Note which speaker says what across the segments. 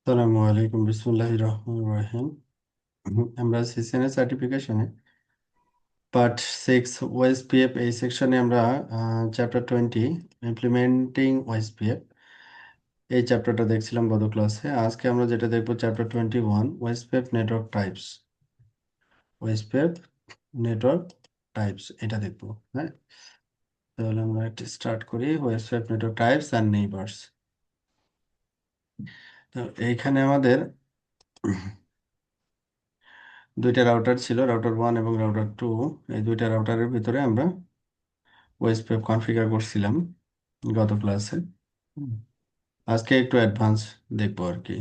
Speaker 1: আসসালামু আলাইকুম বিসমিল্লাহির রহমানির রহিম। আমরা সিসিএনএ সার্টিফিকেশনে পার্ট 6 ওএসপিএফ এই সেকশনে আমরা চ্যাপ্টার 20 ইমপ্লিমেন্টিং ওএসপিএফ এই চ্যাপ্টারটা দেখছিলাম গত ক্লাসে। আজকে আমরা যেটা দেখবো chapter 21 OSPF network types. OSPF network types এটা দেখবো। হ্যাঁ, তাহলে আমরা একটা স্টার্ট করি। OSPF network types and neighbours. তো এইখানে আমাদের দুইটা রাউটার ছিল, রাউটার 1 এবং রাউটার 2। এই দুইটা রাউটারের ভিতরে আমরা ওএসপিএফ কনফিগার করছিলাম গত ক্লাসে। আজকে একটু অ্যাডভান্স দেখবো আর কি।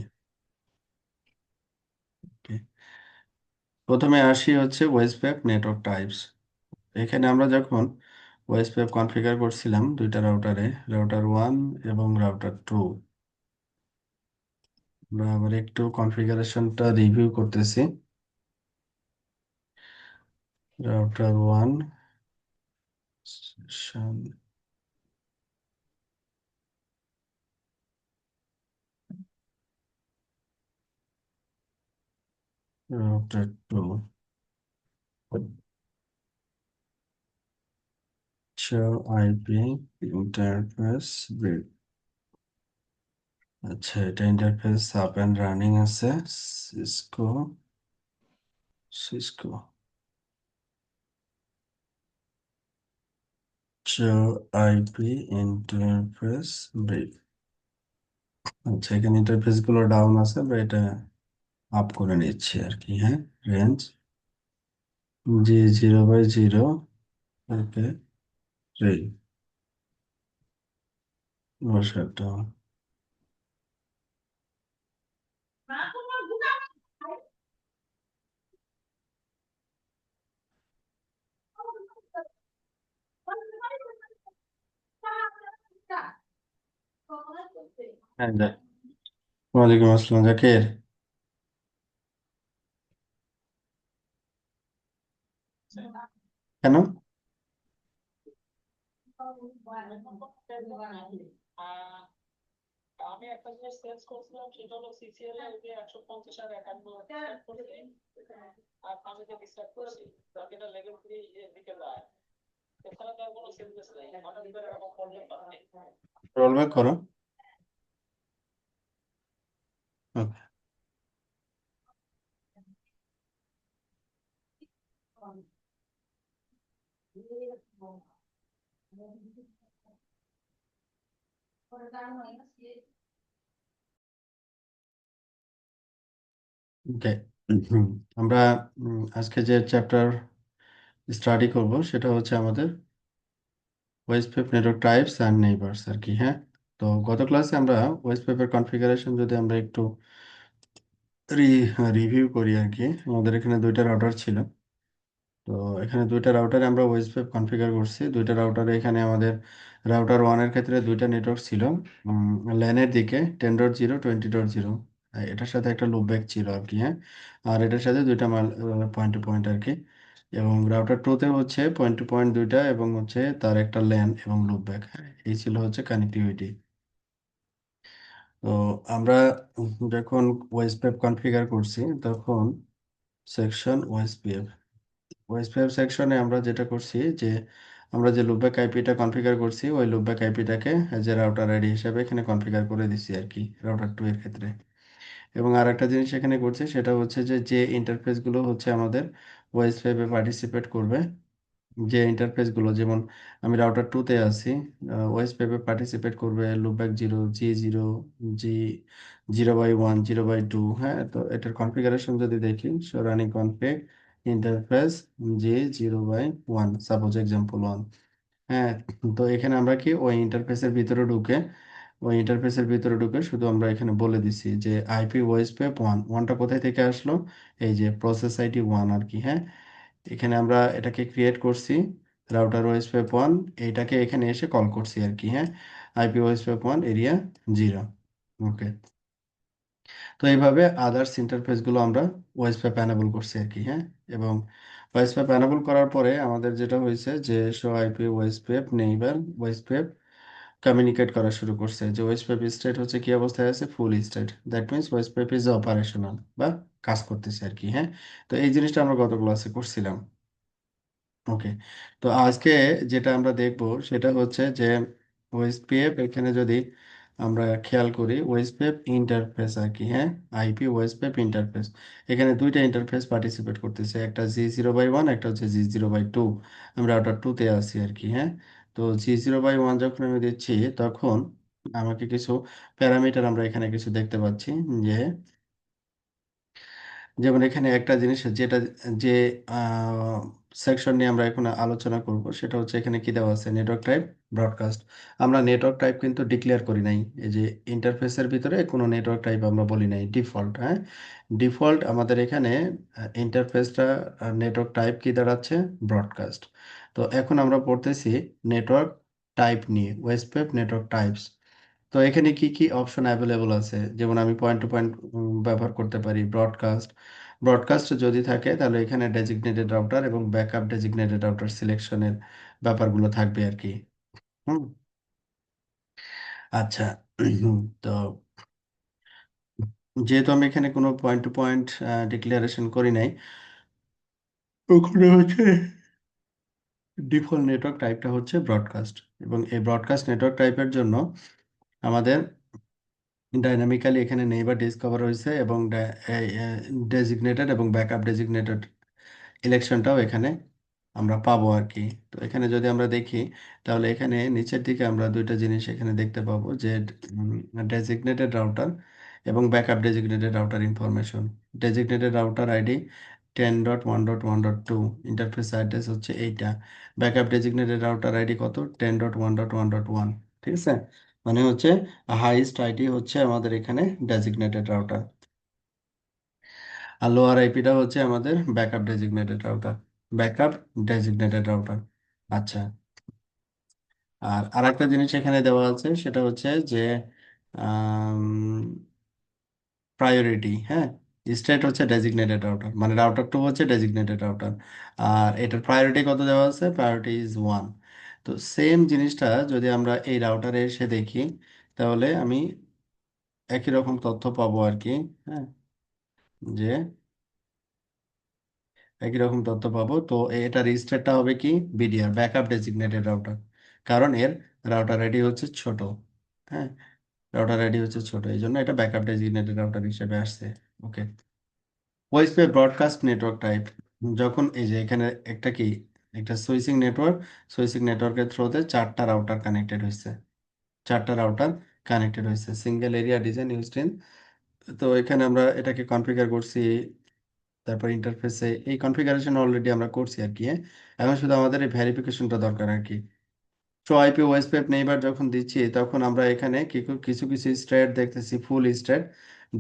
Speaker 1: Okay. প্রথমে আসি হচ্ছে ওএসপিএফ নেটওয়ার্ক টাইপস। এখানে আমরা যখন ওএসপিএফ কনফিগার করছিলাম দুইটা রাউটারে, রাউটার 1 এবং রাউটার 2, আমরা আবার একটু কনফিগারেশনটা রিভিউ করতেছি। Router 1 session, router 2 IP interface build. আচ্ছা, এটা ইন্টারফেস আপ এন্ড রানিং আছে। Cisco Cisco IP interface brief. আচ্ছা, এখানে ইন্টারফেস গুলো ডাউন আছে, বা এটা আপ করে নিচ্ছি আর কি। হ্যাঁ, রেঞ্জ G0/0, ওকে, 3 বসাটা। হ্যাঁ, ওয়ালাইকুম আসসালাম জাকির। কেন? রোল ব্যাক করো। ওকে। ওকে। আমরা আজকে যে চ্যাপ্টার স্টাডি করব সেটা হচ্ছে আমাদের OSPF network types and neighbours আর কি। হ্যাঁ, তো গত ক্লাসে আমরা ওএসপিএফ এর কনফিগারেশন যদি আমরা একটু রিভিউ করি আর কি। আমাদের এখানে দুইটা রাউটার ছিল। তো এখানে দুইটা রাউটারে আমরা ওএসপিএফ কনফিগার করছি। দুইটা রাউটারে এখানে আমাদের রাউটার 1 এর ক্ষেত্রে দুইটা নেটওয়ার্ক ছিল। ল্যানের দিকে 10.0 20.0, এটার সাথে একটা লুপব্যাক ছিল আর কি। হ্যাঁ, আর এটার সাথে দুইটা পয়েন্ট টু পয়েন্ট আর কি। এবং রাউটার 2 তে হচ্ছে পয়েন্ট টু পয়েন্ট দুইটা, এবং হচ্ছে তার একটা ল্যান এবং লুপব্যাক। এই ছিল হচ্ছে কানেক্টিভিটি। তো আমরা যখন ওএসপিএফ কনফিগার করছি তখন সেকশন ওএসপিএফ ওএসপিএফ সেকশনে আমরা যেটা করছি যে আমরা যে লুপব্যাক আইপিটা কনফিগার করছি ওই লুপব্যাক আইপিটাকে যে রাউটার আইডি হিসাবে এখানে কনফিগার করে দিছি আর কি, রাউটার 2 এর ক্ষেত্রে। এবং আর একটা জিনিস এখানে করছি, সেটা হচ্ছে যে যে ইন্টারফেসগুলো হচ্ছে আমাদের ওএসপিএফে পার্টিসিপেট করবে, যে ইন্টারফেসগুলো, যেমন আমি রাউটার 2 তে আছি, ওএসপিএফে পার্টিসিপেট করবে লুপব্যাক 0, G0, G0/1, 0/2। হ্যাঁ, তো এটার কনফিগারেশন যদি দেখি, so running config interface G0/1, suppose example 1। হ্যাঁ, তো এখানে আমরা কি ওই ইন্টারফেসের ভিতরে ঢুকে শুধু আমরা এখানে বলে দিছি যে আইপি ওএসপিএফ 1, 1টা কোথায় থেকে আসলো, এই যে প্রসেস আইডি 1 আর কি। হ্যাঁ, এখানে আমরা এটাকে ক্রিয়েট করছি রাউটার ওএসপিএফ 1, এইটাকে এখানে এসে কল করছি আর কি। হ্যাঁ, আইপি ওএসপিএফ 1 এরিয়া 0। ওকে, তো এইভাবে আদার্স ইন্টারফেসগুলো আমরা ওএসপিএফ এনাবল করছি আর কি। হ্যাঁ, এবং ওএসপিএফ এনাবল করার পরে আমাদের যেটা হয়েছে যে show IP OSPF neighbour OSPF communicate করা শুরু করছে যে ওয়েসপেপ স্টেট হচ্ছে কি অবস্থায় আছে, full state. That means OSPF is operational বা কাজ করতেছে আর কি। হ্যাঁ, তো এই জিনিসটা আমরা গত ক্লাসে করছিলাম। ওকে, তো আজকে যেটা আমরা দেখব সেটা হচ্ছে যে ওএসপিএফ, এখানে যদি আমরা খেয়াল করি ওএসপিএফ ইন্টারফেস আর কি। হ্যাঁ, আইপি ওএসপিএফ ইন্টারফেস, এখানে দুইটা ইন্টারফেস পার্টিসিপেট করতেছে, একটা G0/1, একটা হচ্ছে G0/2। আমরা রাউটার 2 তে আছি আর কি। হ্যাঁ, তো G0/1 যখন আমি দিচ্ছি তখন আমাকে কিছু প্যারামিটার আমরা এখানে কিছু দেখতে পাচ্ছি, যে যেমন এখানে একটা জিনিস যেটা, যে সেকশন নিয়ে আমরা এখন আলোচনা করব সেটা হচ্ছে এখানে কি দেওয়া আছে, নেটওয়ার্ক টাইপ ব্রডকাস্ট। আমরা নেটওয়ার্ক টাইপ কিন্তু ডিক্লেয়ার করি নাই, এই যে ইন্টারফেসের ভিতরে কোনো নেটওয়ার্ক টাইপ আমরা বলি নাই, ডিফল্ট। হ্যাঁ, ডিফল্ট আমাদের এখানে ইন্টারফেসটা নেটওয়ার্ক টাইপ কি দাঁড়াচ্ছে, ব্রডকাস্ট। তো এখন আমরা পড়তেছি নেটওয়ার্ক টাইপ নিয়ে, ওয়েসপেপ নেটওয়ার্ক টাইপস। তো এখানে কি কি অপশন অ্যাভেলেবল আছে, যেমন আমি পয়েন্ট টু পয়েন্ট ব্যবহার করতে পারি, ব্রডকাস্ট। ব্রডকাস্ট যদি থাকে তাহলে এখানে ডেজিগনেটেড রাউটার এবং ব্যাকআপ ডেজিগনেটেড রাউটার সিলেকশনের ব্যাপারগুলো থাকবে আর কি। হুম, আচ্ছা। তো যেহেতু আমি এখানে কোনো পয়েন্ট টু পয়েন্ট ডিক্লারেশন করি নাই, ওখানে হচ্ছে ডিফল্ট নেটওয়ার্ক টাইপটা হচ্ছে ব্রডকাস্ট। এবং এই ব্রডকাস্ট নেটওয়ার্ক টাইপের জন্য আমাদের ডাইনামিক্যালি এখানে নেইবার ডিসকভার হয়েছে, এবং ডেজিগনেটেড এবং ব্যাকআপ ডেজিগনেটেড ইলেকশনটাও এখানে আমরা পাবো আর কি। তো এখানে যদি আমরা দেখি তাহলে এখানে নিচের দিকে আমরা দুইটা জিনিস এখানে দেখতে পাবো, যে ডেজিগনেটেড রাউটার এবং backup designated router information. Designated router ID 10.1.1.2, interface address হচ্ছে এইটা। ব্যাকআপ ডেজিগনেটেড রাউটার আইডি কত, 10.1.1.1। ঠিক আছে, মানে হচ্ছে হাইস্ট আইডি হচ্ছে আমাদের এখানে ডেজিগনেটেড রাউটার, আর লোয়ার আইপিটা হচ্ছে আমাদের backup designated router, backup designated router. আচ্ছা, আর আরেকটা জিনিস এখানে দেওয়া আছে সেটা হচ্ছে যে প্রায়োরিটি। হ্যাঁ, স্টেট হচ্ছে ডেজিগনেটেড রাউটার, মানে রাউটার 2 হচ্ছে ডেজিগনেটেড রাউটার, আর এটার প্রায়োরিটি কত দেওয়া আছে, প্রায়োরিটি ইজ 1। তো সেম জিনিসটা যদি আমরা এই রাউটারে এসে দেখি তাহলে আমি একই রকম তথ্য পাবো আর কি। হ্যাঁ, যে একই রকম তথ্য পাবো। তো এটা রেজিস্টারটা হবে কি, বিডিআর, ব্যাকআপ ডেজিগনেটেড রাউটার, কারণ এর রাউটার আইডি হচ্ছে ছোট। হ্যাঁ, রাউটার আইডি হচ্ছে ছোট, এই জন্য এটা ব্যাকআপ ডেজিগনেটেড রাউটার হিসেবে আসছে। ওকে, ওএসপি ব্রডকাস্ট নেটওয়ার্ক টাইপ, যখন এই যে এখানে একটা কি, একটা সুইচিং নেটওয়ার্ক, সুইচিং নেটওয়ার্কের থ্রুতে চারটা রাউটার কানেক্টেড হয়েছে, চারটা রাউটার কানেক্টেড হয়েছে, single area design used in. তো এখানে আমরা এটাকে কনফিগার করছি, তারপর ইন্টারফেসে এই কনফিগারেশন অলরেডি আমরা করছি আর কি। হ্যাঁ, এখন শুধু আমাদের এই ভেরিফিকেশনটা দরকার আর কি। সো আইপি ওএসপেপ নেইবার যখন দিচ্ছি তখন আমরা এখানে কিছু কিছু স্টেট দেখতেছি, ফুল স্টেট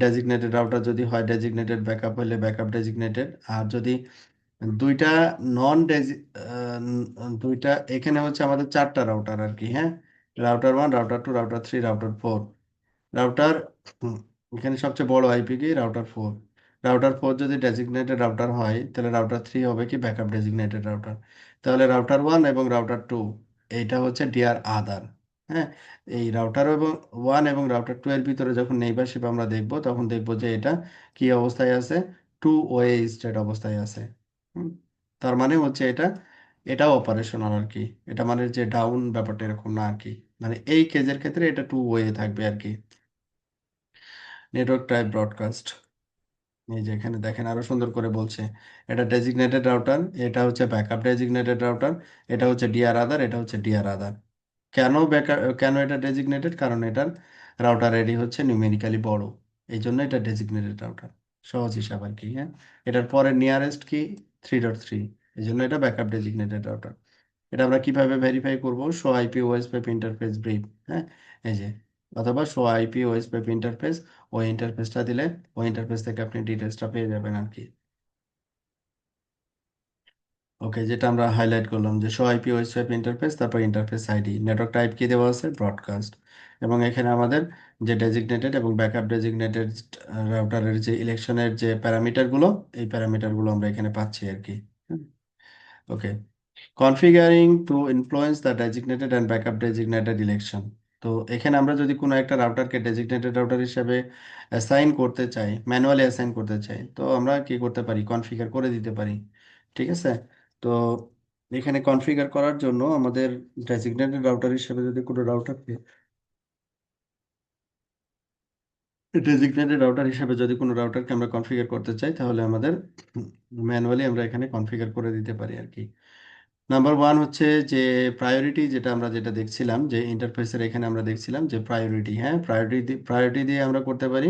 Speaker 1: ডেজিগনেটেড রাউটার যদি হয়, ডেজিগনেটেড ব্যাকআপ হলে ব্যাকআপ ডেজিগনেটেড। আর যদি দুইটা নন ডেজি দুইটা, এখানে হচ্ছে আমাদের চারটা রাউটার আর কি। হ্যাঁ, router 1, router 2, router 3, router 4। Router এখানে সবচেয়ে বড় আইপি কি, রাউটার 4। রাউটার 4 যদি ডেজিগনেটেড রাউটার হয় তাহলে রাউটার 3 হবে কি, ব্যাকআপ ডেজিগনেটেড রাউটার। তাহলে রাউটার 1 এবং রাউটার 2 এইটা হচ্ছে ডিআর আদার। হ্যাঁ, এই রাউটার 1 এবং রাউটার 2 এর ভিতরে যখন নেইবারশিপ আমরা দেখব তখন দেখব যে এটা কি অবস্থায় আছে, টু ওয়ে স্টেট অবস্থায় আছে। হুম, তার মানে হচ্ছে এটাও অপারেশনাল আর কি। এটা মানে যে ডাউন ব্যাপারটা এরকম না আর কি, মানে এই কেজের ক্ষেত্রে এটা টু ওয়ে থাকবে আর কি। নেটওয়ার্ক টাইপ ব্রডকাস্ট, এই যে এখানে দেখেন আরো সুন্দর করে বলছে, এটা ডেজিগনেটেড রাউটার, এটা হচ্ছে ব্যাকআপ ডেজিগনেটেড রাউটার, এটা হচ্ছে ডিআর আদার, এটা হচ্ছে ডিআর আদার। কেন ব্যাকআপ, কেন এটা ডেজিগনেটেড, কারণ এটার রাউটার আইডি হচ্ছে নিউমেরিক্যালি বড়, এই জন্য এটা ডেজিগনেটেড রাউটার, সহজ হিসাব আর কি। হ্যাঁ, এটার পরে নিয়ারেস্ট কি, 3.3, এই জন্য এটা ব্যাকআপ ডেজিগনেটেড রাউটার। এটা আমরা কিভাবে ভেরিফাই করব, show IP OSPF interface brief. হ্যাঁ, এই যে, অথবা শো আইপি ওএসপিএফ ইন্টারফেস, ওই ইন্টারফেসটা দিলে ওই ইন্টারফেস থেকে আপনি ডিটেলসটা পেয়ে যাবেন আর কি। ওকে, যেটা আমরা হাইলাইট করলাম যে শো আইপি ওএসপিএফ ইন্টারফেস, তারপর ইন্টারফেস আইডি, নেটওয়ার্ক টাইপ কি দেওয়া আছে, ব্রডকাস্ট। এবং এখানে আমাদের যে ডেজিগনেটেড এবং ব্যাকআপ ডেজিগনেটেড রাউটারের যে ইলেকশনের যে প্যারামিটারগুলো, এই প্যারামিটারগুলো আমরা এখানে পাচ্ছি আর কি। Okay, configuring to influence the designated and backup designated election. তো তো এখানে আমরা যদি কোনো একটা রাউটারকে ডেজিগনেটেড রাউটার হিসেবে অ্যাসাইন করতে চাই, ম্যানুয়ালি অ্যাসাইন করতে চাই, তো আমরা কি করতে পারি, কনফিগার করে দিতে পারি। ঠিক আছে। তো এখানে কনফিগার করার জন্য আমাদের ডেজিগনেটেড রাউটার হিসেবে যদি কোনো রাউটারকে ডেজিগনেটেড রাউটার হিসেবে যদি কোনো রাউটারকে আমরা কনফিগার করতে চাই, তাহলে আমাদের ম্যানুয়ালি আমরা এখানে কনফিগার করে দিতে পারি আর কি। নাম্বার ওয়ান হচ্ছে যে প্রায়োরিটি, যেটা দেখছিলাম যে ইন্টারফেসের এখানে আমরা দেখছিলাম যে প্রায়োরিটি, হ্যাঁ প্রায়োরিটি দিয়ে আমরা করতে পারি।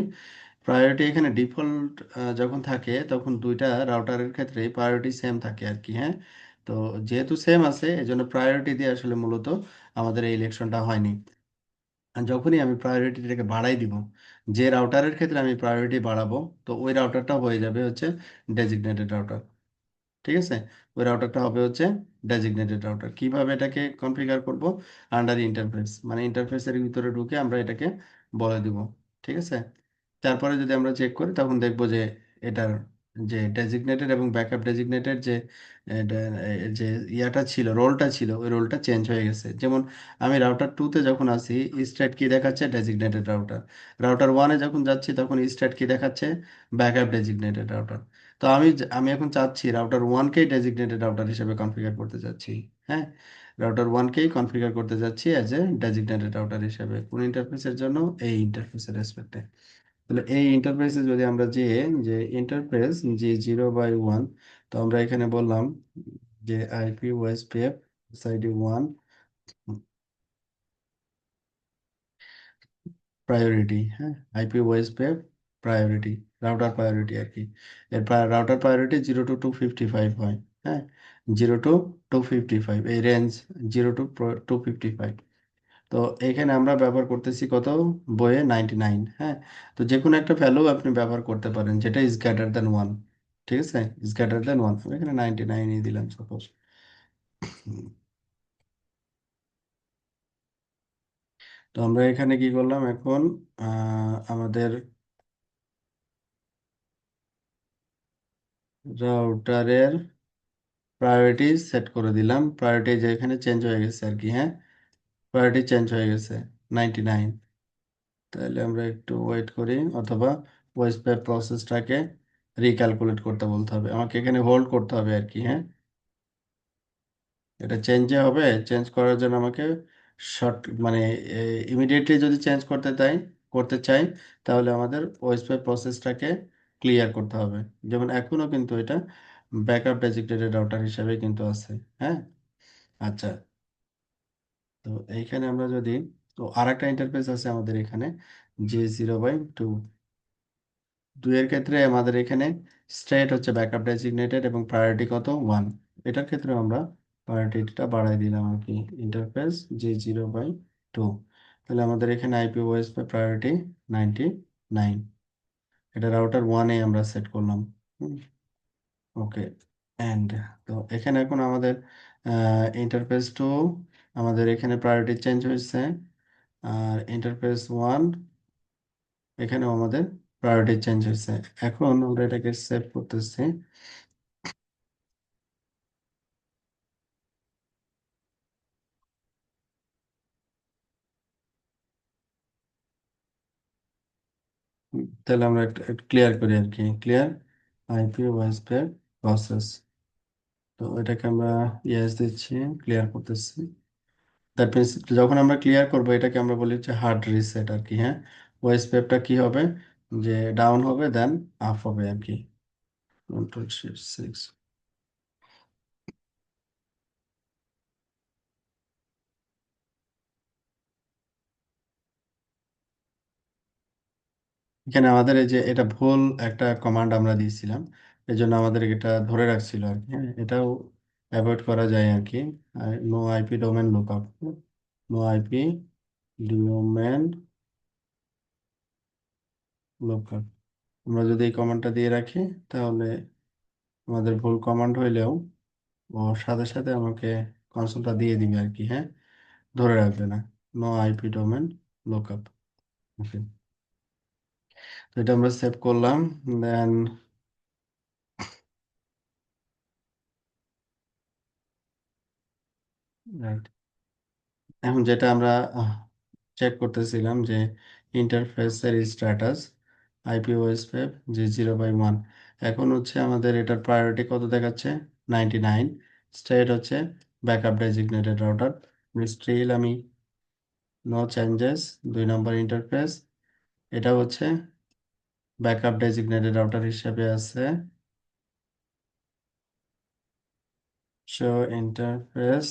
Speaker 1: প্রায়োরিটি এখানে ডিফল্ট যখন থাকে তখন দুইটা রাউটারের ক্ষেত্রে প্রায়োরিটি সেম থাকে আর কি, হ্যাঁ। তো যেহেতু সেম আছে এজন্য প্রায়োরিটি দিয়ে আসলে মূলত আমাদের এই ইলেকশনটা হয়নি। আর যখনই আমি প্রায়োরিটিটাকে বাড়াই দিব, যে রাউটারের ক্ষেত্রে আমি প্রায়োরিটি বাড়াবো, তো ওই রাউটারটা হয়ে যাবে হচ্ছে ডেজিগনেটেড রাউটার। ঠিক আছে। ওই রাউটারটা হবে হচ্ছে ডেজিগনেটেড রাউটার। কিভাবে এটাকে কনফিগার করব? আন্ডার ইন্টারফেস, মানে ইন্টারফেসের ভিতরে ঢুকে আমরা এটাকে বলে দিব। ঠিক আছে। তারপরে যদি আমরা চেক করি তখন দেখব যে এটার যে ডেজিগনেটেড এবং ব্যাকআপ ডেজিগনেটেড যে এটা, যে ইয়াটা ছিল, রোলটা ছিল, ওই রোলটা চেঞ্জ হয়ে গেছে। যেমন আমি রাউটার টুতে যখন আসি, স্ট্যাট কি দেখাচ্ছে, ডেজিগনেটেড রাউটার। রাউটার ওয়ানে যখন যাচ্ছি তখন স্ট্যাট কি দেখাচ্ছে, ব্যাকআপ ডেজিগনেটেড রাউটার। তো আমি এখন চাচ্ছি রাউটার ওয়ানকেই ডেজিগনেটেড রাউটার হিসেবে কনফিগার করতে চাচ্ছি। হ্যাঁ, রাউটার ওয়ানকেই কনফিগার করতে যাচ্ছি অ্যাজ এ ডেজিগনেটেড রাউটার হিসেবে। কোন ইন্টারফেসের জন্য? এই ইন্টারফেসের রেসপেক্টে। তাহলে এই ইন্টারফেসে যদি আমরা যে ইন্টারফেস যে 0/1, তো আমরা এখানে বললাম যে আইপি ওএসপিএফ সাইডে 1 প্রায়োরিটি, হ্যাঁ, IP OSPF priority, router priority আর কি। এর রাউটার প্রায়োরিটি 0 to 255 হয়। হ্যাঁ, 0 to 255 এই রেঞ্জ, 0 to 255। তো এখানে আমরা ব্যবহার করতেছি কত, বইয়ে 99। হ্যাঁ, তো যে কোনো একটা ভ্যালু আপনি ব্যবহার করতে পারেন যেটা ইজ গ্রেটার দেন 1। ঠিক আছে, ইজ গ্রেটার দেন 1, এখানে 99ই দিলাম সাপোজ। তো আমরা এখানে কি করলাম এখন, আমাদের রাউটারের প্রায়োরিটি সেট করে দিলাম। প্রায়োরিটি যে এখানে চেঞ্জ হয়ে গেছে আর কি, হ্যাঁ, প্রায়োরিটি চেঞ্জ হয়ে গেছে 99। তাহলে আমরা একটু ওয়েট করি, অথবা ভয়েস পে প্রসেসটাকে রিক্যালকুলেট করতে বলতে হবে আমাকে, এখানে হোল্ড করতে হবে আর কি, হ্যাঁ। এটা চেঞ্জে হবে, চেঞ্জ করার জন্য আমাকে শর্ট মানে ইমিডিয়েটলি যদি চেঞ্জ করতে চাই, তাহলে আমাদের ভয়েস পে প্রসেসটাকে ক্লিয়ার করতে হবে। যেমন এখনো কিন্তু এটা ব্যাকআপ ডেজিগনেটেড রাউটার হিসাবে কিন্তু আছে। হ্যাঁ, আচ্ছা। তো এইখানে আমরা যদি, তো আর একটা ইন্টারফেস আছে আমাদের এখানে, J0/2। দুইয়ের ক্ষেত্রে আমাদের এখানে স্টেট হচ্ছে ব্যাকআপ ডেজিগনেটেড এবং প্রায়োরিটি কত, 1। এটার ক্ষেত্রে আমরা প্রায়োরিটিটা বাড়াই দিলাম আর কি, ইন্টারফেস J0/2। তাহলে আমাদের এখানে আইপি ওএস প্রায়োরিটি 99। এটা রাউটার ওয়ানে আমরা সেট করলাম। ওকে, এন্ড। তো এখানে এখন আমাদের ইন্টারফেস টু, আমাদের এখানে প্রায়োরিটি চেঞ্জ হয়েছে। আর ইন্টারফেস ওয়ান, এখানেও আমাদের প্রায়োরিটি চেঞ্জ হয়েছে। এখন আমরা এটাকে সেভ করতেছি। তাহলে আমরা একটা ক্লিয়ার করি আর কি, clear IP wise pair process. তো এটাকে আমরা ইয়েস দিচ্ছি, ক্লিয়ার করতেছি। দ্যাট মিনস যখন আমরা ক্লিয়ার করব এটাকে আমরা বলি হচ্ছে হার্ড রিসেট আর কি, হ্যাঁ। ওয়াইজ পেপটা কি হবে, যে ডাউন হবে দেন আপ হবে আর কি। 1 2 3 6। এখানে আমাদের এই যে এটা ভুল একটা কমান্ড আমরা দিয়েছিলাম, এই জন্য আমাদের এটা ধরে রাখছিল আর কি, হ্যাঁ। এটাও অ্যাভয়েড করা যায় আর কি। No IP domain lookup, no IP domain lookup. আমরা যদি এই কমান্ডটা দিয়ে রাখি, তাহলে আমাদের ভুল কমান্ড হইলেও ও সাথে সাথে আমাকে কনসোলটা দিয়ে দিবে আর কি, হ্যাঁ, ধরে রাখবে না। No IP domain lookup. Okay, তো এটা আমরা সেভ করলাম। দেন এখন যেটা আমরা চেক করতেছিলাম যে ইন্টারফেসের স্ট্যাটাস আইপি ওএসপেপ যে 0/1। এখন হচ্ছে আমাদের এটার প্রায়োরিটি কত দেখাচ্ছে, 99। স্টেট হচ্ছে ব্যাকআপ ডেজিগনেটেড রাউটার। স্টিল আমি নো চেঞ্জেস, 2 নম্বর ইন্টারফেস, এটা হচ্ছে ব্যাকআপ ডেজিগনেটেড রাউটার হিসেবে আছে। শো ইন্টারফেস,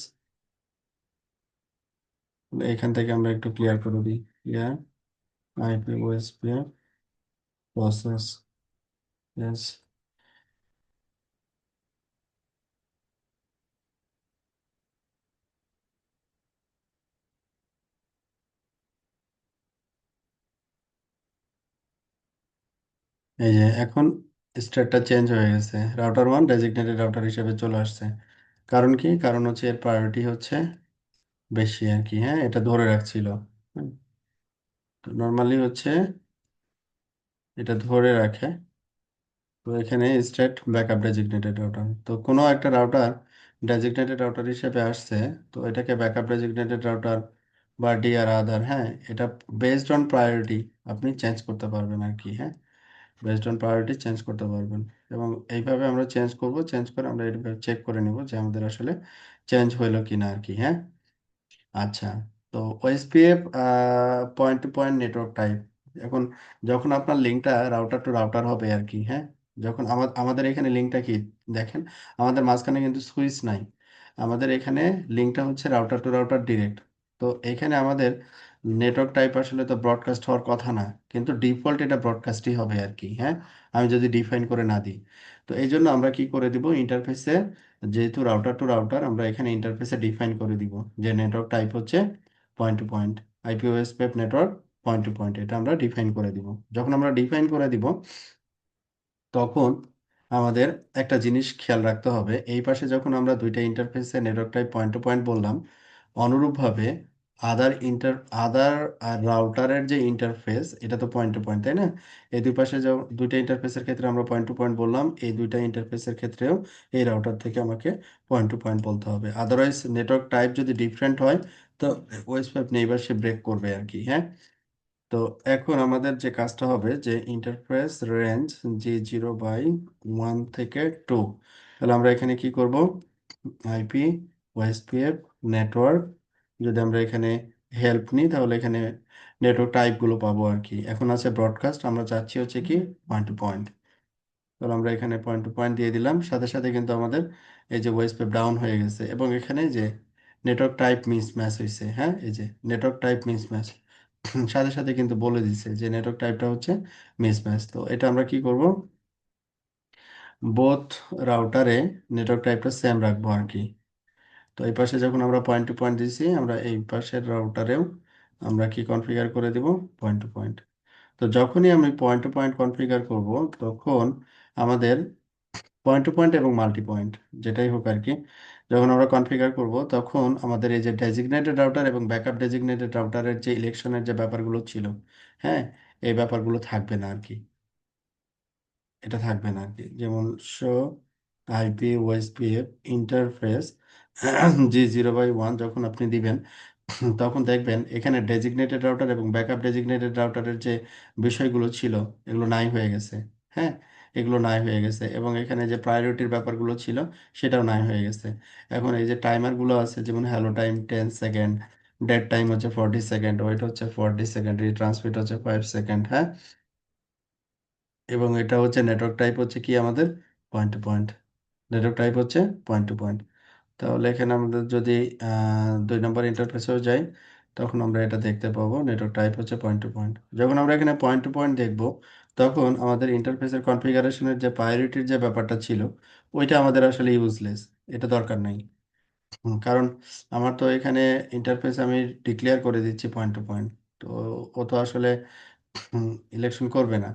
Speaker 1: এখান থেকে আমরা একটু ক্লিয়ার করে দিই, ক্লিয়ার আইপি ওএসপেপ প্রসেস। ইয়েস, এই যে এখন স্টেটটা চেঞ্জ হয়ে গেছে, রাউটার 1 ডেজিগনেটেড রাউটার হিসেবে চলে আসছে। কারণ কি, কারণ হচ্ছে এর প্রায়োরিটি হচ্ছে বেশি আর কি। হ্যাঁ, এটা ধরে রাখছিল। নর্মালি হচ্ছে এটা ধরে রাখে। তো এখানে স্টেট ব্যাকআপ ডেজিগনেটেড রাউটার, তো কোনো একটা রাউটার ডেজিগনেটেড রাউটার হিসেবে আসছে, তো এটাকে ব্যাকআপ ডেজিগনেটেড রাউটার বা ডিআর আদার, হ্যাঁ, এটা বেসড অন প্রায়োরিটি আপনি চেঞ্জ করতে পারবেন আর কি। হ্যাঁ, বেসড অন প্রায়োরিটি চেঞ্জ করতে পারবেন। এবং এইভাবে আমরা চেঞ্জ করব, চেঞ্জ করে আমরা এটা চেক করে নিব যে আমাদের আসলে চেঞ্জ হইলো কিনা আর কি। হ্যাঁ, আচ্ছা। তো OSPF point to point network type, এখন যখন আপনার লিঙ্কটা রাউটার টু রাউটার হবে আর কি। হ্যাঁ, যখন আমাদের এখানে লিঙ্কটা কি দেখেন, আমাদের মাঝখানে কিন্তু সুইচ নাই, আমাদের এখানে লিঙ্কটা হচ্ছে রাউটার টু রাউটার ডিরেক্ট। তো এখানে আমাদের নেটওয়ার্ক টাইপ আসলে তো ব্রডকাস্ট হওয়ার কথা না, কিন্তু ডিফল্ট এটা ব্রডকাস্টই হবে আর কি। হ্যাঁ, আমি যদি ডিফাইন করে না দিই, তো এই জন্য আমরা কি করে দিব ইন্টারফেসে, যেহেতু রাউটার টু রাউটার, আমরা এখানে ইন্টারফেসে ডিফাইন করে দিব যে নেটওয়ার্ক টাইপ হচ্ছে point to point, IP OSPF network point to point, এটা আমরা ডিফাইন করে দিব। যখন আমরা ডিফাইন করে দিব, তখন আমাদের একটা জিনিস খেয়াল রাখতে হবে, এই পাশে যখন আমরা দুইটা ইন্টারফেসে network type point to point বললাম, অনুরূপভাবে আদার ইন্টার আদার রাউটারের যে ইন্টারফেস, এটা তো পয়েন্ট টু পয়েন্ট, তাই না? এই দুই পাশে দুইটা ইন্টারফেসের ক্ষেত্রে আমরা পয়েন্ট টু পয়েন্ট বললাম, এই দুইটা ইন্টারফেসের ক্ষেত্রেও এই রাউটার থেকে আমাকে পয়েন্ট টু পয়েন্ট বলতে হবে। আদারওয়াইজ নেটওয়ার্ক টাইপ যদি ডিফারেন্ট হয়, তো ওয়েসপ্যাপ নেইবার সে ব্রেক করবে আর কি। হ্যাঁ, তো এখন আমাদের যে কাজটা হবে যে ইন্টারফেস রেঞ্জ G0/1 থেকে 2, তাহলে আমরা এখানে কি করব, আইপি ওএসপিএফ নেটওয়ার্ক, যদি আমরা এখানে হেল্প নিই তাহলে এখানে নেটওয়ার্ক টাইপগুলো পাবো আর কি। এখন আছে ব্রডকাস্ট, আমরা চাচ্ছি হচ্ছে কি পয়েন্ট টু পয়েন্ট, তাহলে আমরা এখানে পয়েন্ট টু পয়েন্ট দিয়ে দিলাম, সাথে সাথে কিন্তু আমাদের এই যে ওএসপিএফ ডাউন হয়ে গেছে, এবং এখানে যে নেটওয়ার্ক টাইপ মিস ম্যাচ হয়েছে। হ্যাঁ, এই যে নেটওয়ার্ক টাইপ মিস ম্যাচ সাথে সাথে কিন্তু বলে দিছে যে নেটওয়ার্ক টাইপটা হচ্ছে মিসম্যাচ। তো এটা আমরা কি করব, বোথ রাউটারে নেটওয়ার্ক টাইপটা সেম রাখবো আর কি। তো এই পাশে যখন আমরা পয়েন্ট টু পয়েন্ট দিছি, আমরা এই পাশের রাউটারেও আমরা কি কনফিগার করে দিব, পয়েন্ট টু পয়েন্ট। তো যখনই আমি পয়েন্ট টু পয়েন্ট কনফিগার করব, তখন আমাদের পয়েন্ট টু পয়েন্ট এবং মাল্টি পয়েন্ট যেটাই হোক আর কি, যখন আমরা কনফিগার করব, তখন আমাদের এই যে ডেজিগনেটেড রাউটার এবং ব্যাকআপ ডেজিগনেটেড রাউটারের যে ইলেকশনের যে ব্যাপারগুলো ছিল, হ্যাঁ, এই ব্যাপারগুলো থাকবে না আর কি। এটা থাকবে না আর কি, যেমন show IP OSPF interface G0/1 যখন আপনি দিবেন, তখন দেখবেন এখানে ডেজিগনেটেড রাউটার এবং ব্যাকআপ ডেজিগনেটেড রাউটারের যে বিষয়গুলো ছিল, এগুলো নাই হয়ে গেছে। হ্যাঁ, এগুলো নাই হয়ে গেছে, এবং এখানে যে প্রায়োরিটির ব্যাপারগুলো ছিল, সেটাও নাই হয়ে গেছে। এখন এই যে টাইমারগুলো আছে, যেমন hello time 10 second, dead time হচ্ছে 40 সেকেন্ড, ওয়েট হচ্ছে 40 সেকেন্ড, রিট্রান্সমিট হচ্ছে 5 সেকেন্ড। হ্যাঁ, এবং এটা হচ্ছে নেটওয়ার্ক টাইপ হচ্ছে কি আমাদের point to point, network type হচ্ছে পয়েন্ট টু পয়েন্ট। তাহলে এখানে আমাদের যদি 2 নম্বর ইন্টারফেসেও যাই, তখন আমরা এটা দেখতে পাবো নেটওয়ার্ক টাইপ হচ্ছে পয়েন্ট টু পয়েন্ট। যখন আমরা এখানে পয়েন্ট টু পয়েন্ট দেখব, তখন আমাদের ইন্টারফেসের কনফিগারেশনের যে প্রায়োরিটির যে ব্যাপারটা ছিল, ওইটা আমাদের আসলে ইউজলেস, এটা দরকার নাই। কারণ আমার তো এখানে ইন্টারফেস আমি ডিক্লেয়ার করে দিচ্ছি পয়েন্ট টু পয়েন্ট, তো ও তো আসলে ইলেকশন করবে না।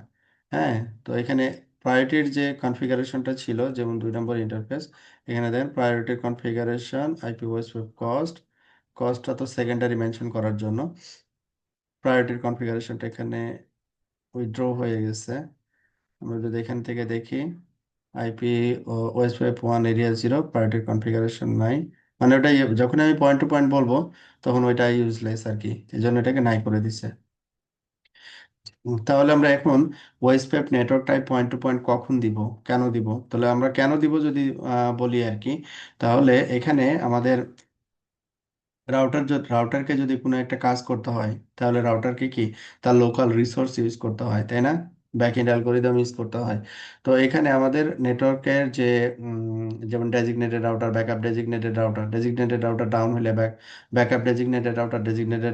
Speaker 1: হ্যাঁ, তো এখানে প্রায়োরিটির যে কনফিগারেশনটা ছিল, যেমন 2 নম্বর ইন্টারফেস, এখানে then priority configuration IP OSPF cost, কস্টটা তো সেকেন্ডারি মেনশন করার জন্য প্রায়োরিটির কনফিগারেশনটা এখানে উইথড্র হয়ে গেছে। আমরা যদি এখান থেকে দেখি, আইপি ওএসপিএফ 1 এরিয়া 0 প্রায়োরিটির কনফিগারেশন নাই, মানে ওটা যখন আমি পয়েন্ট টু পয়েন্ট বলবো তখন ওইটা ইউজলেস আর কি, এই জন্য এটাকে নাই করে দিছে। তাহলে আমরা এখন OSPF network type point to point কখন দিব, কেন দিব, তাহলে আমরা কেন দিব যদি বলি আর কি, তাহলে এখানে আমাদের রাউটারকে যদি কোনো একটা কাজ করতে হয়, তাহলে রাউটারকে কি তার লোকাল রিসোর্স ইউজ করতে হয়, তাই না? ব্যাক এন্ড অ্যালগোরিদম ইউজ করতে হয়। তো এখানে আমাদের নেটওয়ার্কের যে যেমন designated router, backup designated router down হলে ব্যাকআপ ডেজিগনেটেড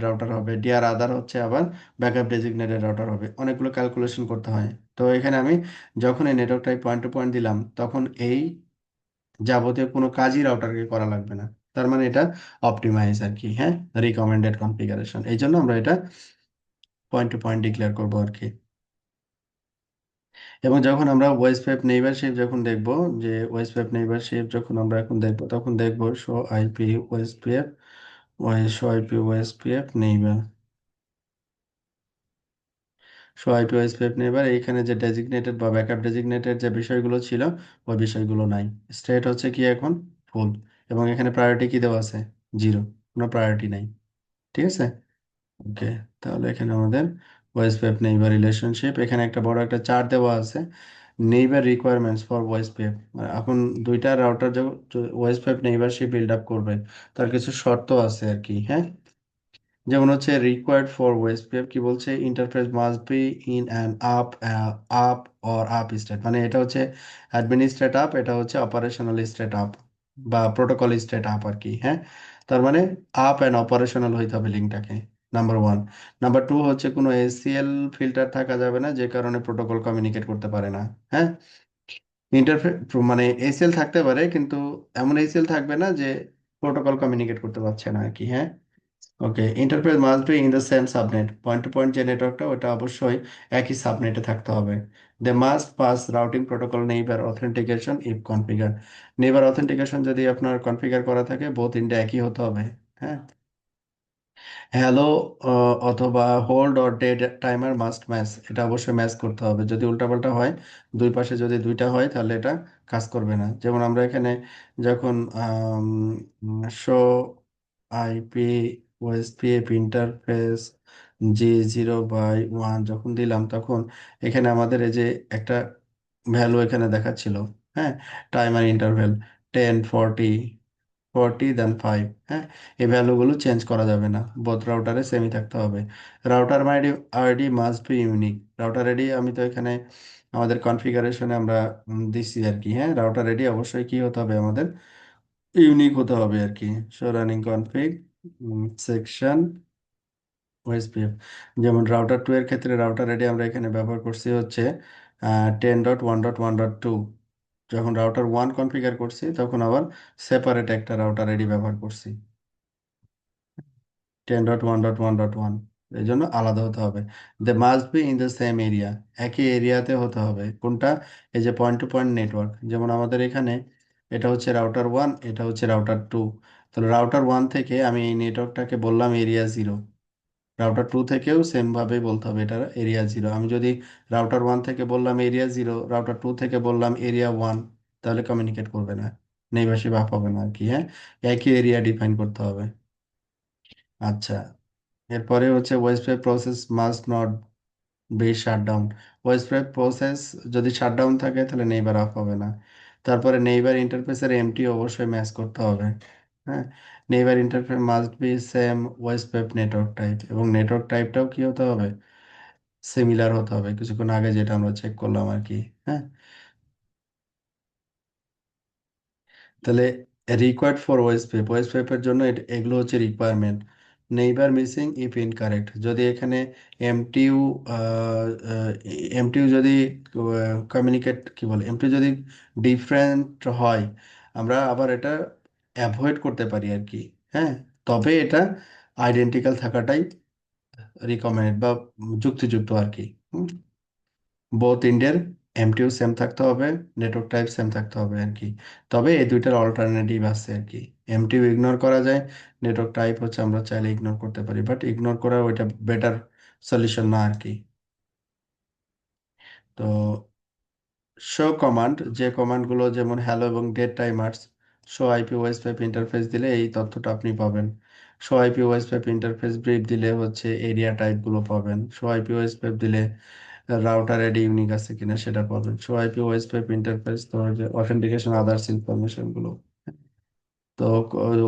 Speaker 1: রাউটার হবে, ডিআর আদার হচ্ছে আবার ব্যাকআপ ডেজিগনেটেড রাউটার হবে, অনেকগুলো ক্যালকুলেশন করতে হয়। তো এখানে আমি যখন এই network type point to point দিলাম, তখন এই যাবতীয় কোনো কাজই রাউটারকে করা লাগবে না। তার মানে এটা অপটিমাইজ আর কি, হ্যাঁ, রিকমেন্ডেড কনফিগারেশন, এই জন্য আমরা এটা পয়েন্ট টু পয়েন্ট ডিক্লেয়ার করবো আর কি। এবং যখন আমরা ওয়েসপেপ নেইবারশিপ যখন দেখব, যে ওয়েসপেপ নেইবারশিপ যখন আমরা এখন দেখব, তখন দেখব show IP OSPF, show IP OSPF neighbour, show IP OSPF neighbour, এইখানে যে ডেজিগনেটেড বা ব্যাকআপ ডেজিগনেটেড যে বিষয়গুলো ছিল ওই বিষয়গুলো নাই। স্টেট হচ্ছে কি এখন ফুল, এবং এখানে প্রায়োরিটি কি দেওয়া আছে, জিরো, কোনো প্রায়োরিটি নাই। ঠিক আছে, ওকে। তাহলে এখানে আমাদের ওয়েসপেপ নেইবার রিলেশনশিপ, এখানে একটা বড় একটা চার্ট দেওয়া আছে, নেইবার রিকোয়ারমেন্টস ফর ওয়েসপেপ। এখন দুইটা রাউটার যখন ওয়েসপেপ নেইবারশিপ বিল্ড আপ করবে, তার কিছু শর্ত আছে আর কি, হ্যাঁ। যেমন হচ্ছে রিকোয়ার্ড ফর ওয়েসপেপ কি বলছে, interface must be in an up or up state, মানে এটা হচ্ছে অ্যাডমিনিস্ট্রেট আপ, এটা হচ্ছে অপারেশনাল স্টেট আপ বা প্রোটোকল স্টেট আপ আর কি, হ্যাঁ। তার মানে আপ অ্যান্ড অপারেশনাল হইতে হবে লিঙ্কটাকে, নাম্বার ওয়ান। নাম্বার টু হচ্ছে কোনো এসিএল ফিল্টার থাকা যাবে না, যে কারণে প্রোটোকল কমিউনিকেট করতে পারে না, হ্যাঁ। ইন্টারফেস মানে এসিএল থাকতে পারে, কিন্তু এমন এসিএল থাকবে না যে প্রোটোকল কমিউনিকেট করতে পারছে না আর কি, হ্যাঁ। Okay, interface must be in the same subnet, point to point যে নেটওয়ার্কটা ওটা অবশ্যই একই সাবনেটে থাকতে হবে। They must pass routing protocol neighbour authentication if configure, neighbour authentication যদি আপনার কনফিগার করা থাকে বোথ ইন্ডে একই হতে হবে, হ্যাঁ। হ্যালো অথবা hold or dead timer must match, এটা অবশ্যই ম্যাচ করতে হবে, যদি উল্টাপাল্টা হয়, দুই পাশে যদি দুইটা হয় তাহলে এটা কাজ করবে না। যেমন আমরা এখানে যখন show IP OSPF interface G0/1 যখন দিলাম, তখন এখানে আমাদের এই যে একটা ভ্যালু এখানে দেখাচ্ছিল, হ্যাঁ, টাইমার ইন্টারভ্যাল 10 40 দেন 5, হ্যাঁ। এই ভ্যালুগুলো চেঞ্জ করা যাবে না, বোথ রাউটারে সেমই থাকতে হবে। Router ID ID must be unique, router ID আমি তো এখানে আমাদের কনফিগারেশনে আমরা দিচ্ছি আর কি, হ্যাঁ। রাউটার আইডি অবশ্যই কি হতে হবে আমাদের, ইউনিক হতে হবে আর কি। So running config section OSPF, যেমন রাউটার টু এর ক্ষেত্রে রাউটার আইডি আমরা এখানে ব্যবহার করছি হচ্ছে 10.1.1.2, যখন রাউটার ওয়ান কনফিগার করছি তখন আবার সেপারেট একটা রাউটার আইডি ব্যবহার করছি 10.1.1.1, এই জন্য আলাদা হতে হবে। They must be in the same area, একই এরিয়াতে হতে হবে কোনটা, এই যে পয়েন্ট টু পয়েন্ট নেটওয়ার্ক, যেমন আমাদের এখানে এটা হচ্ছে রাউটার ওয়ান, এটা হচ্ছে রাউটার টু। তাহলে রাউটার ওয়ান থেকে আমি এই নেটওয়ার্কটাকে বললাম এরিয়া জিরো, রাউটার টু থেকেও সেম ভাবে বলতে হবে এটা এরিয়া জিরো। আমি যদি রাউটার ওয়ান থেকে বললাম এরিয়া জিরো, রাউটার টু থেকে বললাম এরিয়া ওয়ান, তাহলে কমিউনিকেট করবে না, নেইবারশিপ আপ হবে না আর কি, হ্যাঁ। একই এরিয়া ডিফাইন করতে হবে। আচ্ছা, এরপরে হচ্ছে OSPF process must not be shutdown, OSPF process যদি শাটডাউন থাকে তাহলে নেইবার অফ হবে না। তারপরে নেইবার ইন্টারফেসের এমটি অবশ্যই ম্যাচ করতে হবে, হ্যাঁ। Neighbour interface must B same Westpac network type, এবং নেটওয়ার্ক টাইপটাও কি হতে হবে, সিমিলার হতে হবে, কিছুক্ষণ আগে যেটা আমরা চেক করলাম আর কি, হ্যাঁ। তাহলে রিকোয়ার্ড ফর ওয়েস পেপের জন্য এগুলো হচ্ছে requirement. Neighbour missing if incorrect, যদি এখানে এমটিইউ এমটিইউ যদি কমিউনিকেট কি বলে, এমটিইউ যদি ডিফারেন্ট হয়, আমরা আবার এটা অ্যাভয়েড করতে পারি আর কি, হ্যাঁ। তবে এটা আইডেন্টিক্যাল থাকাটাই রিকমেন্ড বা যুক্তিযুক্ত আর কি। বোথ ইন্ডিয়ার এমটিও সেম থাকতে হবে, নেটওয়ার্ক টাইপ সেম থাকতে হবে আর কি। তবে এই দুইটার অল্টারনেটিভ আছে আর কি, এমটিও ইগনোর করা যায়, নেটওয়ার্ক টাইপ হচ্ছে আমরা চাইলে ইগনোর করতে পারি, বাট ইগনোর করা ওইটা বেটার সলিউশন না আর কি। তো শো কমান্ড, যে কমান্ডগুলো যেমন হ্যালো এবং dead timers, show IP OSPF interface দিলে এই তথ্যটা আপনি পাবেন। Show IP OSPF interface brief দিলে হচ্ছে এরিয়া টাইপ গুলো পাবেন। শো আইপি ওএস পাইপ দিলে রাউটার আইডি ইউনিক আছে কিনা সেটা পাবেন। Show IP OSPF interface তো অথেন্টিকেশন আদার্স ইনফরমেশন গুলো। তো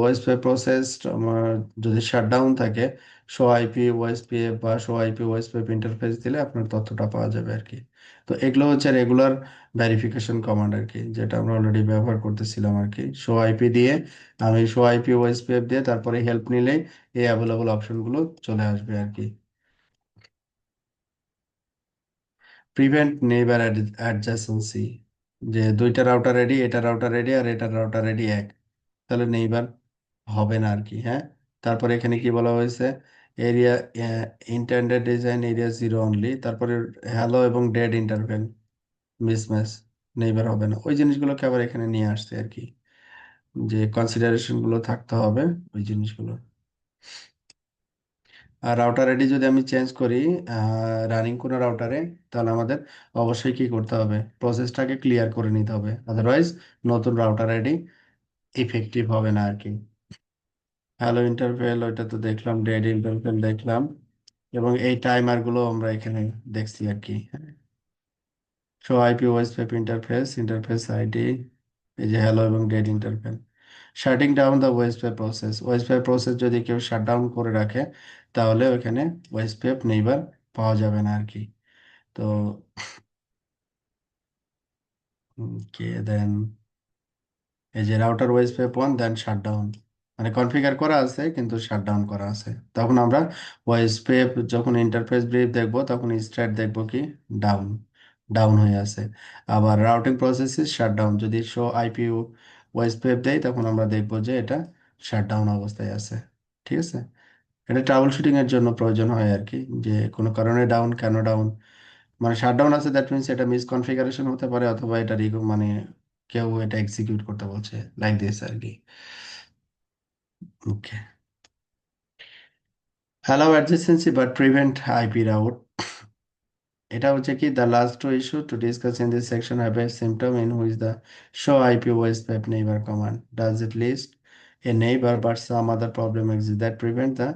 Speaker 1: ওএসপি প্রসেস আমার যদি শাটডাউন থাকে, শো আইপি ওএসপি বা শো আইপি ওএসপি ইন্টারফেস দিলে আপনার তথ্যটা পাওয়া যাবে আর কি। তো এগুলো হচ্ছে রেগুলার ভেরিফিকেশন কমান্ড আর কি, যেটা আমরা অলরেডি ব্যবহার করতেছিলাম আর কি। শো আইপি দিয়ে আমি শো আইপি ওএসপি দিয়ে তারপরে হেল্প নিলেই এই অ্যাভেলেবল অপশনগুলো চলে আসবে আর কি। প্রিভেন্ট নেইবার অ্যাডজাসেন্সি, যে দুইটা রাউটার রেডি, এটা রাউটার রেডি আর এটা রাউটার রেডি এক, তাহলে নেইবার হবে না আর কি। হ্যাঁ, তারপরে এখানে কি বলা হয়েছে, area internet design area zero only, তারপরে হ্যালো এবং ডেড ইন্টারভেল মিসম্যাচ, নেইবার হবে না, ওই জিনিসগুলোকে আবার এখানে নিয়ে আসছে আর কি, যে কনসিডারেশন গুলো থাকতে হবে ওই জিনিসগুলো। আর রাউটার আইডি যদি আমি চেঞ্জ করি রানিং কোনো রাউটারে, তাহলে আমাদের অবশ্যই কি করতে হবে, প্রসেসটাকে ক্লিয়ার করে নিতে হবে, আদারওয়াইজ নতুন রাউটার আইডি ইফেক্টিভ হবে না আর কি। হ্যালো ইন্টারভেল ওইটা তো দেখলাম, ডেড ইন্টারভেল দেখলাম, এবং এই টাইমার গুলো আমরা এখানে দেখছি আর কি। Show IP OSPF interface, interface ID, এই যে হ্যালো এবং dead interval. Shutting down the OSPF process, OSPF process যদি কেউ শাট ডাউন করে রাখে, তাহলে ওখানে ওয়েস পেপ নেইবার পাওয়া যাবে না আর কি। তো কে দেন, এই যে router OSPF on then shutdown, মানে কনফিগার করা আছে কিন্তু শাটডাউন করা আছে, তখন আমরা ওয়েস পেপ যখন ইন্টারফেস ব্রিফ দেখবো তখন স্ট্যাট দেখবো কি ডাউন, ডাউন হয়ে আছে। আবার রাউটিং প্রসেস শাটডাউন, যদি শো আইপি ওয়েস পেপ দেয় তখন আমরা দেখবো যে এটা শাটডাউন অবস্থায় আছে। ঠিক আছে, এটা ট্রাবল শুটিং এর জন্য প্রয়োজন হয় আর কি, যে কোনো কারণে ডাউন, কেন ডাউন, মানে শাটডাউন আছে দ্যাট মিনস এটা মিসকনফিগারেশন হতে পারে, অথবা এটা মানে কেউ এটা এক্সিকিউট করতে বলছে, লাইক দিস আর কি। Okay, allow adjacency but prevent IP route, এটা হচ্ছে কি the last two issue to discuss in this section have a symptom in which the show IP OSPF neighbour command does it list a neighbor but some other problem exists that prevent the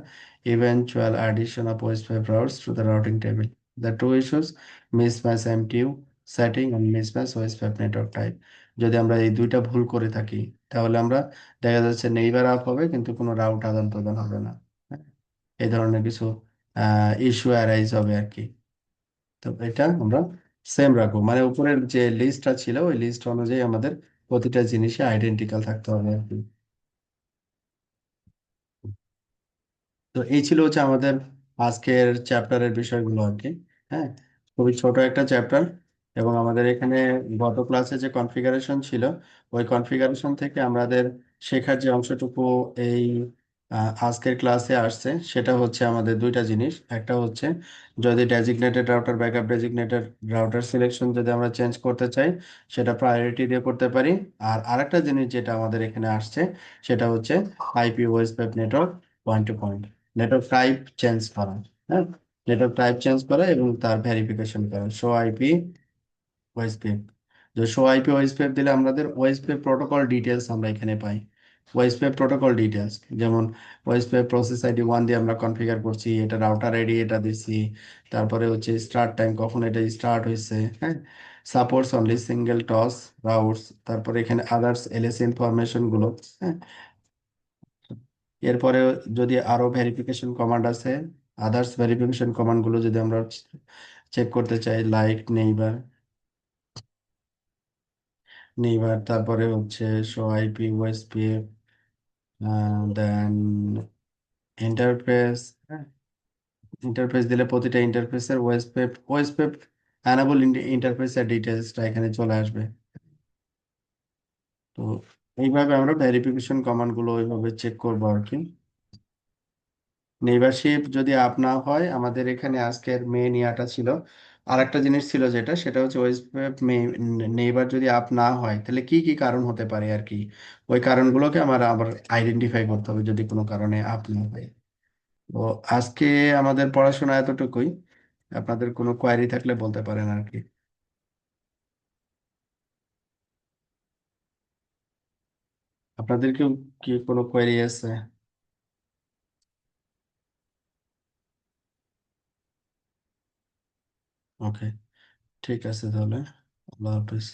Speaker 1: eventual addition of OS pipe routes to the routing table. The two issues, mismatch MTU setting and mismatch OS pipe network type. যদি আমরা এই দুইটা ভুল করে থাকি, তাহলে আমরা দেখা যাচ্ছে নেইবার আপ হবে কিন্তু কোনো রাউট আদান প্রদান হবে না। হ্যাঁ, এই ধরনের কিছু ইস্যু অ্যারাইজ হবে আর কি। তো এটা আমরা সেম রাখবো, মানে উপরের যে লিস্টটা ছিল ওই লিস্ট অনুযায়ী আমাদের প্রতিটা জিনিসে আইডেন্টিক্যাল থাকতে হবে আর কি। তো এই ছিল হচ্ছে আমাদের আজকের চ্যাপ্টারের বিষয়গুলো আর কি। হ্যাঁ, খুবই ছোট একটা চ্যাপ্টার, এবং আমাদের এখানে গত ক্লাসে যে কনফিগারেশন ছিল ওই কনফিগারেশন থেকে আমাদের শেখার যে অংশটুকু এই আজকের ক্লাসে আসছে, সেটা হচ্ছে আমাদের দুইটা জিনিস। একটা হচ্ছে যদি designated router, backup designated router selection যদি আমরা চেঞ্জ করতে চাই, সেটা প্রায়োরিটি দিয়ে করতে পারি। আর আরেকটা জিনিস যেটা আমাদের এখানে আসছে, সেটা হচ্ছে IP OS network point to point, network type change করা। হ্যাঁ, নেটওয়ার্ক টাইপ চেঞ্জ করা এবং তার ভেরিফিকেশন করা। শো আইপি ওএসপিএফ, যে শো আইপি ওএসপিএফ দিলে আমাদের ওএসপিএফ প্রোটোকল ডিটেলস আমরা এখানে পাই। ওএসপিএফ প্রোটোকল ডিটেলস, যেমন ওএসপিএফ প্রসেস আইডি 1 দিয়ে আমরা কনফিগার করছি, এটা রাউটার আইডি এটা দিচ্ছি, তারপরে হচ্ছে স্টার্ট টাইম কখন এটা স্টার্ট হয়েছে। হ্যাঁ, supports only single toss routes, তারপরে এখানে আদার্স এলএস ইনফরমেশন গুলো। হ্যাঁ, এরপরে যদি আরো ভেরিফিকেশন কমান্ড আছে, আদার্স ভেরিফিকেশন কমান্ড গুলো যদি আমরা চেক করতে চাই, লাইক নেইবার, নেইবার তারপরে হচ্ছে শো আইপি ওএসপিএফ, দেন ইন্টারফেস। ইন্টারফেস দিলে প্রতিটা ইন্টারফেসের ওএসপিএফ অ্যানাবল ইন্টারফেসের ডিটেলসটা এখানে চলে আসবে। তো এইভাবে আমরা ভেরিফিকেশন কমান্ড গুলো ওইভাবে চেক করবো আর কি। নেইবারশিপ যদি আপ না হয়, আমাদের এখানে আজকের মেইন ইয়াটা ছিল। আর একটা জিনিস ছিল যেটা, সেটা হচ্ছে ওয়েব নেইবার যদি আপ না হয় তাহলে কি কি কারণ হতে পারে আর কি, ওই কারণগুলোকে আমার আবার আইডেন্টিফাই করতে হবে যদি কোনো কারণে আপ না হয়। তো আজকে আমাদের পড়াশোনা এতটুকুই, আপনাদের কোনো কোয়ারি থাকলে বলতে পারেন আর কি। আপনাদের কি কোনো কোয়েরি আছে? ওকে, ঠিক আছে তাহলে। আল্লাহ হাফিজ।